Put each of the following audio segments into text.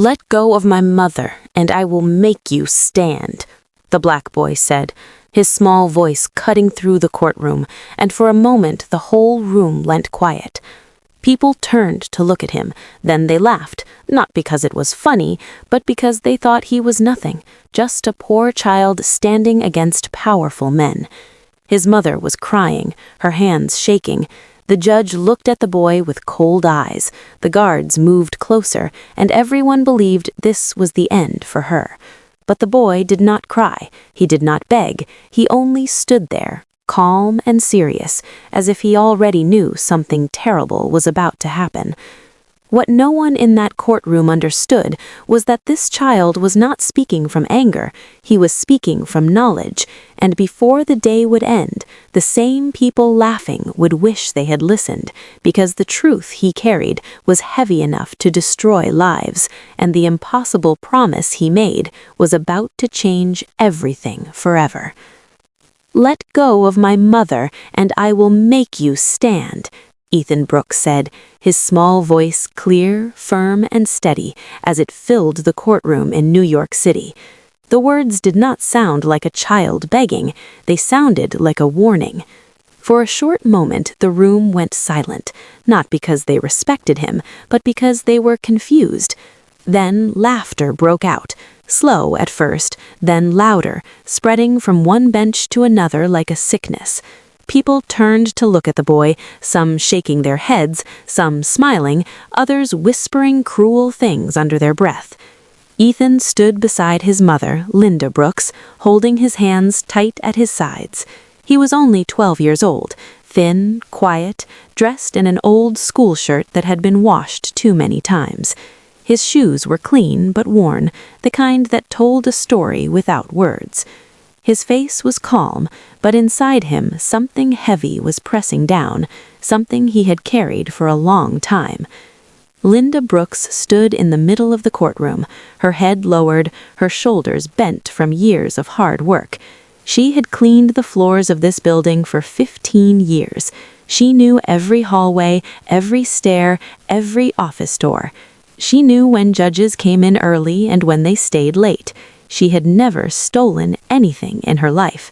"Let go of my mother, and I will make you stand," the black boy said, his small voice cutting through the courtroom, and for a moment the whole room went quiet. People turned to look at him, then they laughed, not because it was funny, but because they thought he was nothing, just a poor child standing against powerful men. His mother was crying, her hands shaking. The judge looked at the boy with cold eyes, the guards moved closer, and everyone believed this was the end for her. But the boy did not cry, he did not beg, he only stood there, calm and serious, as if he already knew something terrible was about to happen. What no one in that courtroom understood was that this child was not speaking from anger, he was speaking from knowledge, and before the day would end, the same people laughing would wish they had listened, because the truth he carried was heavy enough to destroy lives, and the impossible promise he made was about to change everything forever. "Let go of my mother, and I will make you stand," Ethan Brooks said, his small voice clear, firm, and steady as it filled the courtroom in New York City. The words did not sound like a child begging, they sounded like a warning. For a short moment the room went silent, not because they respected him, but because they were confused. Then laughter broke out, slow at first, then louder, spreading from one bench to another like a sickness. People turned to look at the boy, some shaking their heads, some smiling, others whispering cruel things under their breath. Ethan stood beside his mother, Linda Brooks, holding his hands tight at his sides. He was only 12 years old, thin, quiet, dressed in an old school shirt that had been washed too many times. His shoes were clean but worn, the kind that told a story without words. His face was calm, but inside him something heavy was pressing down, something he had carried for a long time. Linda Brooks stood in the middle of the courtroom, her head lowered, her shoulders bent from years of hard work. She had cleaned the floors of this building for 15 years. She knew every hallway, every stair, every office door. She knew when judges came in early and when they stayed late. She had never stolen anything in her life.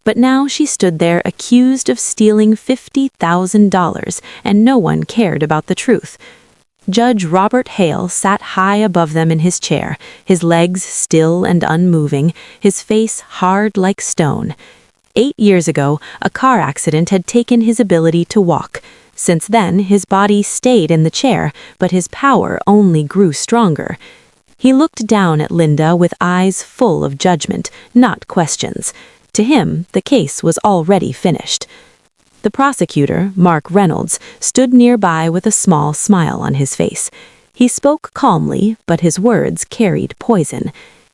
But now she stood there accused of stealing $50,000, and no one cared about the truth. Judge Robert Hale sat high above them in his chair, his legs still and unmoving, his face hard like stone. 8 years ago, a car accident had taken his ability to walk. Since then, his body stayed in the chair, but his power only grew stronger. He looked down at Linda with eyes full of judgment, not questions. To him, the case was already finished. The prosecutor, Mark Reynolds, stood nearby with a small smile on his face. He spoke calmly, but his words carried poison.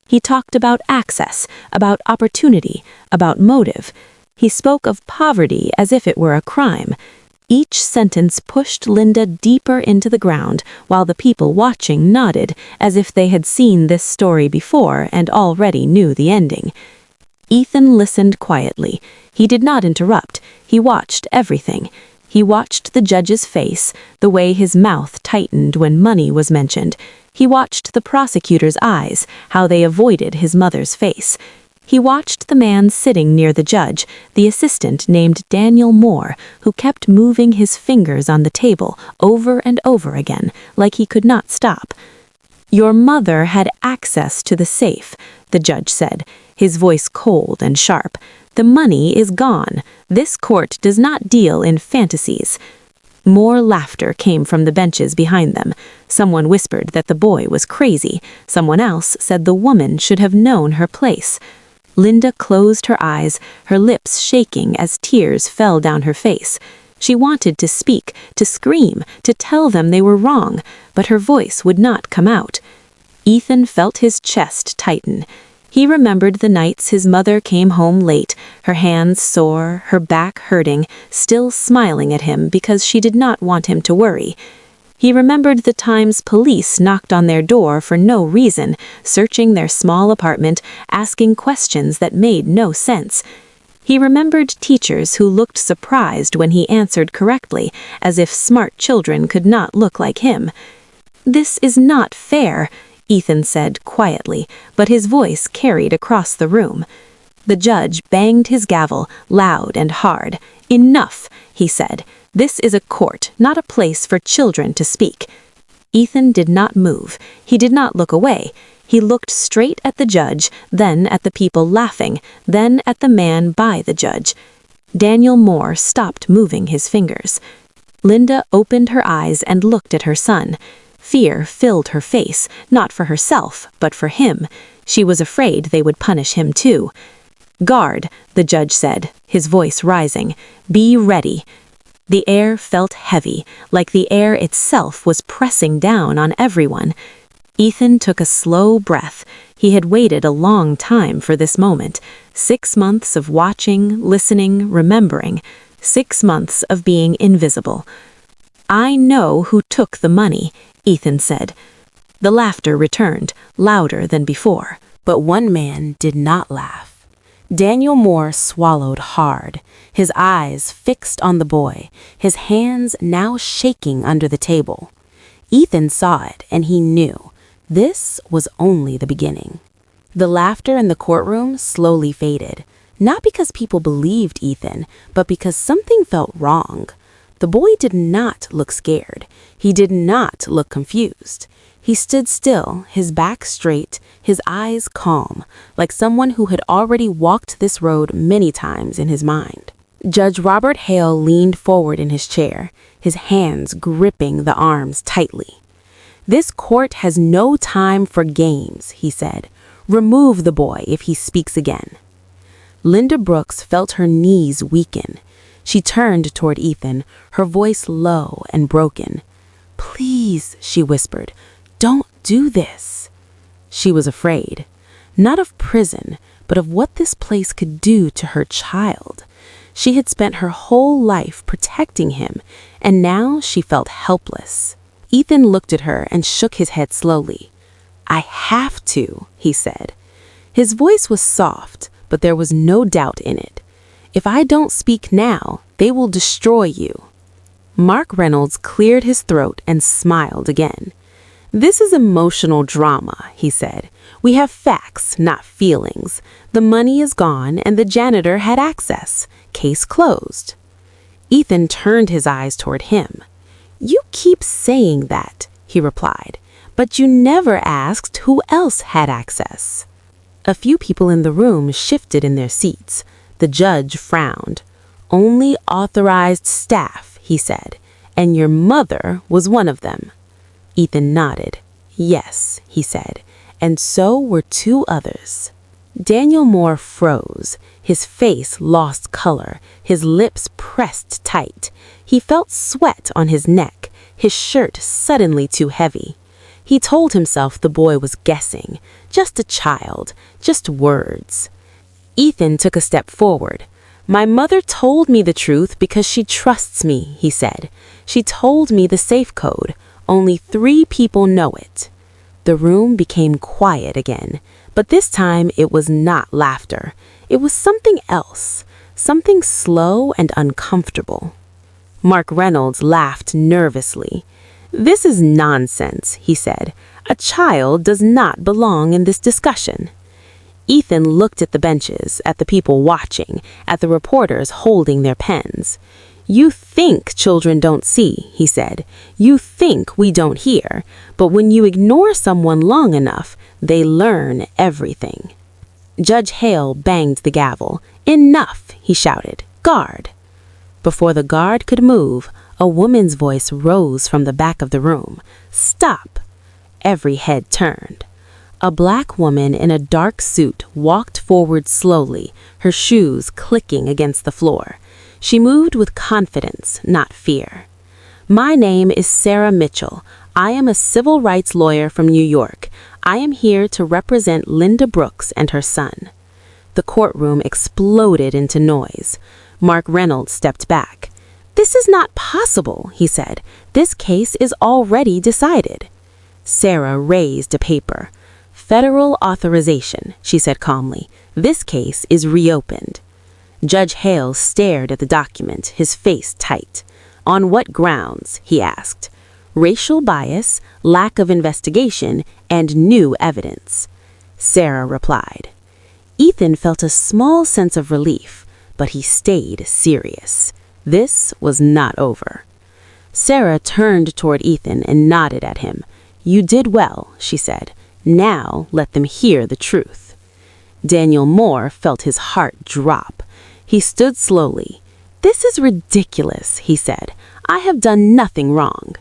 He talked about access, about opportunity, about motive. He spoke of poverty as if it were a crime. Each sentence pushed Linda deeper into the ground, while the people watching nodded, as if they had seen this story before and already knew the ending. Ethan listened quietly. He did not interrupt. He watched everything. He watched the judge's face, the way his mouth tightened when money was mentioned. He watched the prosecutor's eyes, how they avoided his mother's face. He watched the man sitting near the judge, the assistant named Daniel Moore, who kept moving his fingers on the table over and over again, like he could not stop. "Your mother had access to the safe," the judge said, his voice cold and sharp. "The money is gone. This court does not deal in fantasies." More laughter came from the benches behind them. Someone whispered that the boy was crazy. Someone else said the woman should have known her place. Linda closed her eyes, her lips shaking as tears fell down her face. She wanted to speak, to scream, to tell them they were wrong, but her voice would not come out. Ethan felt his chest tighten. He remembered the nights his mother came home late, her hands sore, her back hurting, still smiling at him because she did not want him to worry. He remembered the times police knocked on their door for no reason, searching their small apartment, asking questions that made no sense. He remembered teachers who looked surprised when he answered correctly, as if smart children could not look like him. "This is not fair," Ethan said quietly, but his voice carried across the room. The judge banged his gavel, loud and hard. "Enough," he said. "This is a court, not a place for children to speak." Ethan did not move. He did not look away. He looked straight at the judge, then at the people laughing, then at the man by the judge. Daniel Moore stopped moving his fingers. Linda opened her eyes and looked at her son. Fear filled her face, not for herself, but for him. She was afraid they would punish him too. "Guard," the judge said, his voice rising. "Be ready." The air felt heavy, like the air itself was pressing down on everyone. Ethan took a slow breath. He had waited a long time for this moment. 6 months of watching, listening, remembering. 6 months of being invisible. "I know who took the money," Ethan said. The laughter returned, louder than before. But one man did not laugh. Daniel Moore swallowed hard, his eyes fixed on the boy, his hands now shaking under the table. Ethan saw it, and he knew. This was only the beginning. The laughter in the courtroom slowly faded, not because people believed Ethan, but because something felt wrong. The boy did not look scared. He did not look confused. He stood still, his back straight, his eyes calm, like someone who had already walked this road many times in his mind. Judge Robert Hale leaned forward in his chair, his hands gripping the arms tightly. "This court has no time for games," he said. "Remove the boy if he speaks again." Linda Brooks felt her knees weaken. She turned toward Ethan, her voice low and broken. "Please," she whispered, "don't do this." She was afraid, not of prison, but of what this place could do to her child. She had spent her whole life protecting him, and now she felt helpless. Ethan looked at her and shook his head slowly. "I have to," he said. His voice was soft, but there was no doubt in it. "If I don't speak now, they will destroy you." Mark Reynolds cleared his throat and smiled again. "This is emotional drama," he said. "We have facts, not feelings. The money is gone and the janitor had access. Case closed." Ethan turned his eyes toward him. "You keep saying that," he replied, "but you never asked who else had access." A few people in the room shifted in their seats. The judge frowned. "Only authorized staff," he said, "and your mother was one of them." Ethan nodded. "Yes," he said, "and so were 2 others." Daniel Moore froze. His face lost color, his lips pressed tight. He felt sweat on his neck, his shirt suddenly too heavy. He told himself the boy was guessing, just a child, just words. Ethan took a step forward. "My mother told me the truth because she trusts me," he said. "She told me the safe code. Only 3 people know it." The room became quiet again, but this time it was not laughter. It was something else, something slow and uncomfortable. Mark Reynolds laughed nervously. "This is nonsense," he said. "A child does not belong in this discussion." Ethan looked at the benches, at the people watching, at the reporters holding their pens. "You think children don't see," he said. "You think we don't hear. But when you ignore someone long enough, they learn everything." Judge Hale banged the gavel. "Enough," he shouted. "Guard." Before the guard could move, a woman's voice rose from the back of the room. "Stop." Every head turned. A black woman in a dark suit walked forward slowly, her shoes clicking against the floor. She moved with confidence, not fear. "My name is Sarah Mitchell. I am a civil rights lawyer from New York. I am here to represent Linda Brooks and her son." The courtroom exploded into noise. Mark Reynolds stepped back. "This is not possible," he said. "This case is already decided." Sarah raised a paper. "Federal authorization," she said calmly. "This case is reopened." Judge Hale stared at the document, his face tight. "On what grounds?" he asked. racial bias, lack of investigation, and new evidence. Sarah replied. Ethan felt a small sense of relief, but he stayed serious. This was not over. Sarah turned toward Ethan and nodded at him. "You did well," she said. "Now let them hear the truth." Daniel Moore felt his heart drop. He stood slowly. "This is ridiculous," he said. "I have done nothing wrong."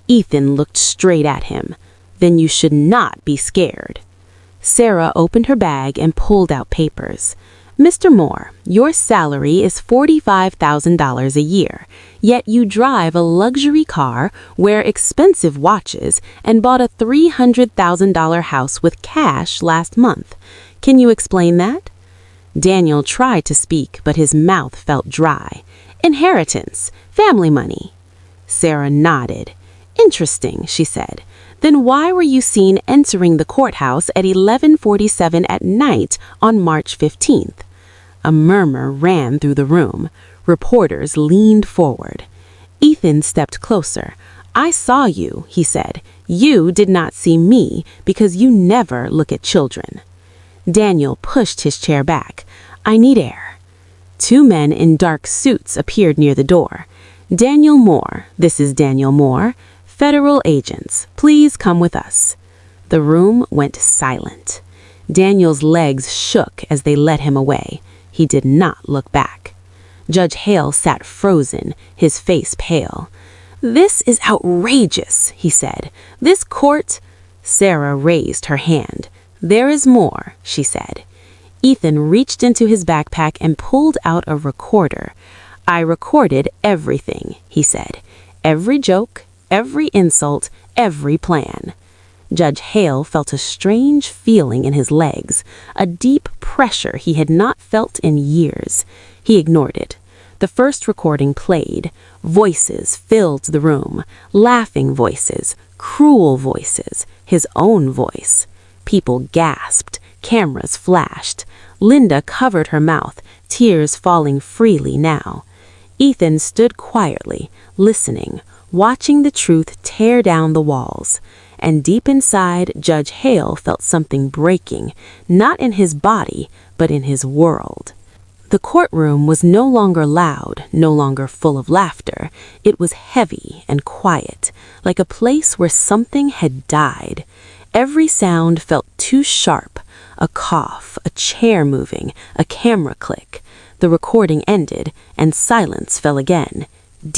Ethan looked straight at him. "Then you should not be scared." Sarah opened her bag and pulled out papers. "Mr. Moore, your salary is $45,000 a year, yet you drive a luxury car, wear expensive watches, and bought a $300,000 house with cash last month. Can you explain that?" Daniel tried to speak, but his mouth felt dry. "Inheritance, family money." Sarah nodded. "Interesting," she said. "Then why were you seen entering the courthouse at 11:47 at night on March 15th? A murmur ran through the room. Reporters leaned forward. Ethan stepped closer. "I saw you," he said. "You did not see me because you never look at children." Daniel pushed his chair back. "I need air." Two men in dark suits appeared near the door. "Daniel Moore, this is Daniel Moore. Federal agents, please come with us." The room went silent. Daniel's legs shook as they led him away. He did not look back. Judge Hale sat frozen, his face pale. "This is outrageous," he said. "This court—" Sarah raised her hand. "There is more," she said. Ethan reached into his backpack and pulled out a recorder. "I recorded everything," he said. "Every joke, every insult, every plan." Judge Hale felt a strange feeling in his legs, a deep pressure he had not felt in years. He ignored it. The first recording played. Voices filled the room, laughing voices, cruel voices, his own voice. People gasped, cameras flashed. Linda covered her mouth, tears falling freely now. Ethan stood quietly, listening, watching the truth tear down the walls. And deep inside, Judge Hale felt something breaking, not in his body, but in his world. The courtroom was no longer loud, no longer full of laughter. It was heavy and quiet, like a place where something had died. Every sound felt too sharp. A cough, a chair moving, a camera click. The recording ended, and silence fell again,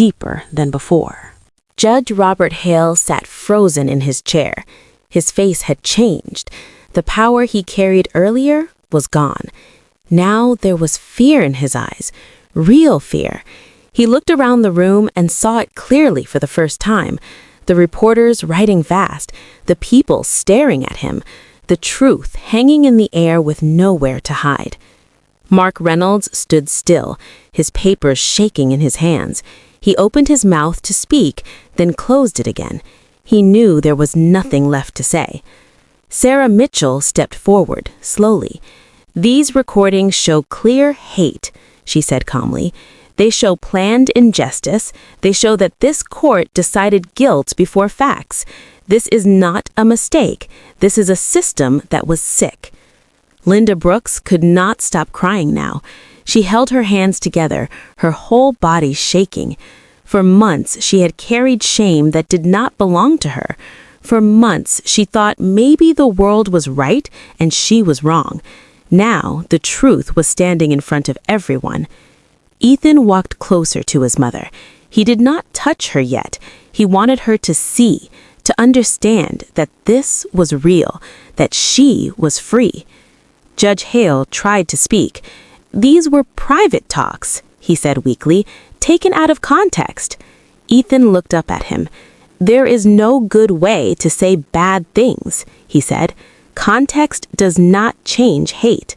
deeper than before. Judge Robert Hale sat frozen in his chair. His face had changed. The power he carried earlier was gone. Now there was fear in his eyes, real fear. He looked around the room and saw it clearly for the first time. The reporters writing fast, the people staring at him, the truth hanging in the air with nowhere to hide. Mark Reynolds stood still, his papers shaking in his hands. He opened his mouth to speak, then closed it again. He knew there was nothing left to say. Sarah Mitchell stepped forward, slowly. "These recordings show clear hate," she said calmly. "They show planned injustice. They show that this court decided guilt before facts. This is not a mistake. This is a system that was sick." Linda Brooks could not stop crying now. She held her hands together, her whole body shaking. For months, she had carried shame that did not belong to her. For months, she thought maybe the world was right and she was wrong. Now, the truth was standing in front of everyone. Ethan walked closer to his mother. He did not touch her yet. He wanted her to see, to understand that this was real, that she was free. Judge Hale tried to speak. "These were private talks," he said weakly, "taken out of context." Ethan looked up at him. "There is no good way to say bad things," he said. "Context does not change hate."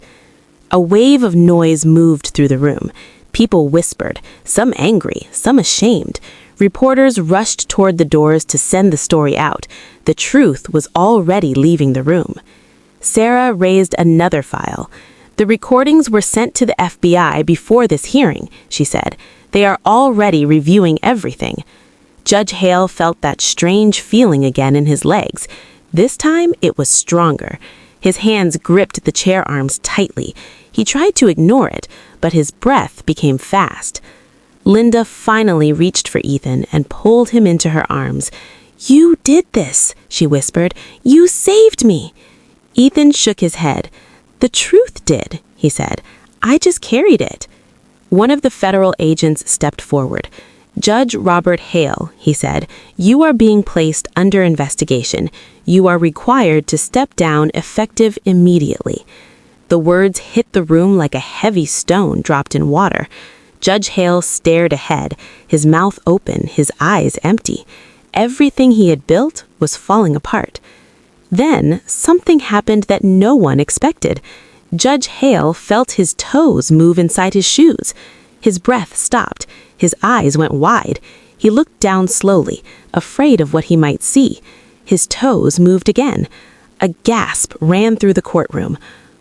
A wave of noise moved through the room. People whispered, some angry, some ashamed. Reporters rushed toward the doors to send the story out. The truth was already leaving the room. Sarah raised another file. "The recordings were sent to the FBI before this hearing," she said. "They are already reviewing everything." Judge Hale felt that strange feeling again in his legs. This time, it was stronger. His hands gripped the chair arms tightly. He tried to ignore it, but his breath became fast. Linda finally reached for Ethan and pulled him into her arms. "You did this," she whispered. "You saved me." Ethan shook his head. "The truth did," he said. "I just carried it." One of the federal agents stepped forward. "Judge Robert Hale," he said, "you are being placed under investigation. You are required to step down effective immediately." The words hit the room like a heavy stone dropped in water. Judge Hale stared ahead, his mouth open, his eyes empty. Everything he had built was falling apart. Then something happened that no one expected. Judge Hale felt his toes move inside his shoes. His breath stopped. His eyes went wide. He looked down slowly, afraid of what he might see. His toes moved again. A gasp ran through the courtroom.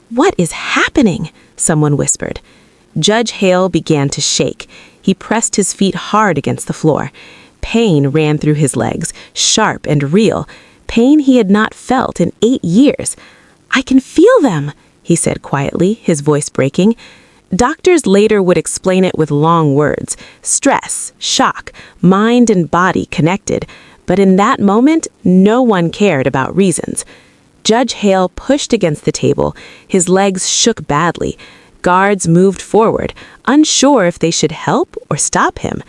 "What is happening?" someone whispered. Judge Hale began to shake. He pressed his feet hard against the floor. Pain ran through his legs, sharp and real. Pain he had not felt in 8 years. "I can feel them," he said quietly, his voice breaking. Doctors later would explain it with long words. Stress, shock, mind and body connected. But in that moment, no one cared about reasons. Judge Hale pushed against the table. His legs shook badly. Guards moved forward, unsure if they should help or stop him.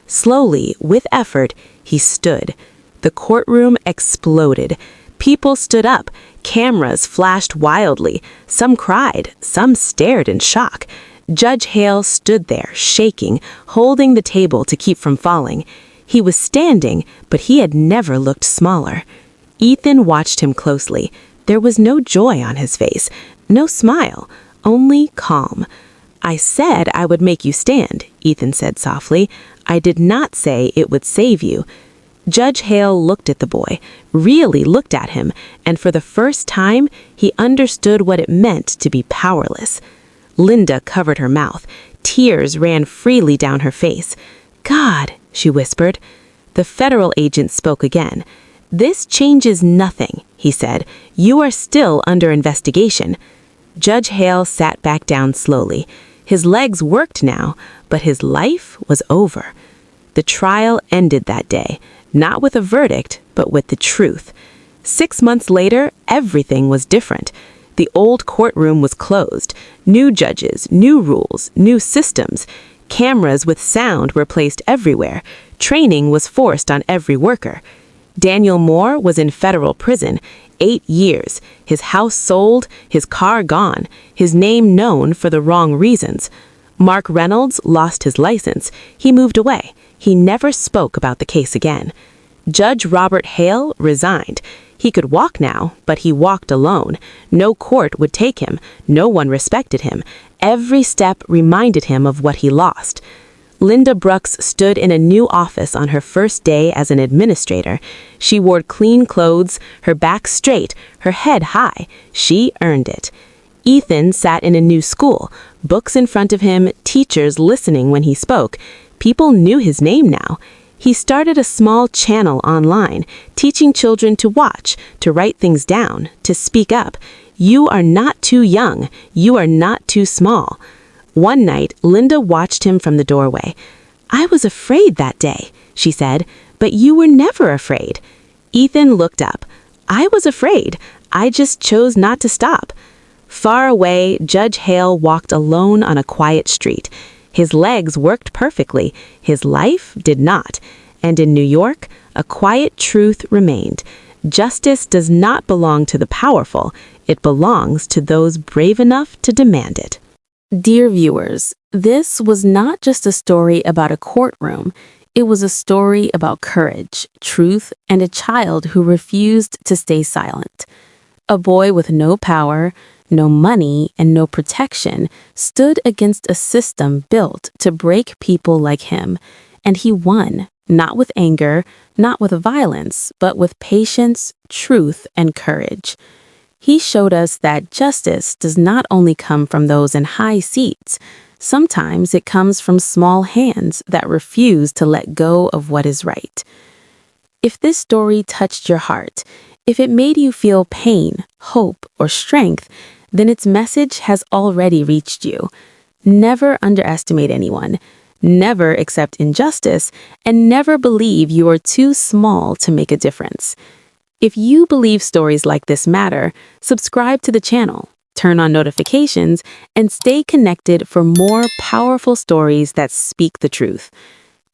Slowly, with effort, he stood. The courtroom exploded. People stood up. Cameras flashed wildly. Some cried. Some stared in shock. Judge Hale stood there, shaking, holding the table to keep from falling. He was standing, but he had never looked smaller. Ethan watched him closely. There was no joy on his face, no smile, only calm. "I said I would make you stand," Ethan said softly. "I did not say it would save you." Judge Hale looked at the boy, really looked at him, and for the first time, he understood what it meant to be powerless. Linda covered her mouth. Tears ran freely down her face. "God," she whispered. The federal agent spoke again. "This changes nothing," he said. "You are still under investigation." Judge Hale sat back down slowly. His legs worked now, but his life was over. The trial ended that day, not with a verdict, but with the truth. 6 months later, everything was different. The old courtroom was closed. New judges, new rules, new systems. Cameras with sound were placed everywhere. Training was forced on every worker. Daniel Moore was in federal prison, 8 years, his house sold, his car gone, his name known for the wrong reasons. Mark Reynolds lost his license. He moved away. He never spoke about the case again. Judge Robert Hale resigned. He could walk now, but he walked alone. No court would take him. No one respected him. Every step reminded him of what he lost. Linda Brooks stood in a new office on her first day as an administrator. She wore clean clothes, her back straight, her head high. She earned it. Ethan sat in a new school, books in front of him, teachers listening when he spoke. People knew his name now. He started a small channel online, teaching children to watch, to write things down, to speak up. You are not too young. You are not too small. One night, Linda watched him from the doorway. "I was afraid that day," she said, "but you were never afraid." Ethan looked up. "I was afraid. I just chose not to stop." Far away, Judge Hale walked alone on a quiet street. His legs worked perfectly. His life did not. And in New York, a quiet truth remained. Justice does not belong to the powerful. It belongs to those brave enough to demand it. Dear viewers, this was not just a story about a courtroom. It was a story about courage, truth, and a child who refused to stay silent. A boy with no power, no money, and no protection stood against a system built to break people like him, and he won, not with anger, not with violence, but with patience, truth, and courage. He showed us that justice does not only come from those in high seats. Sometimes it comes from small hands that refuse to let go of what is right. If this story touched your heart, if it made you feel pain, hope, or strength, then its message has already reached you. Never underestimate anyone, never accept injustice, and never believe you are too small to make a difference. If you believe stories like this matter, subscribe to the channel, turn on notifications, and stay connected for more powerful stories that speak the truth.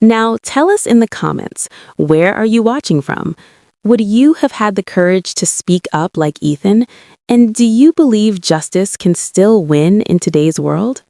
Now, tell us in the comments, where are you watching from? Would you have had the courage to speak up like Ethan? And do you believe justice can still win in today's world?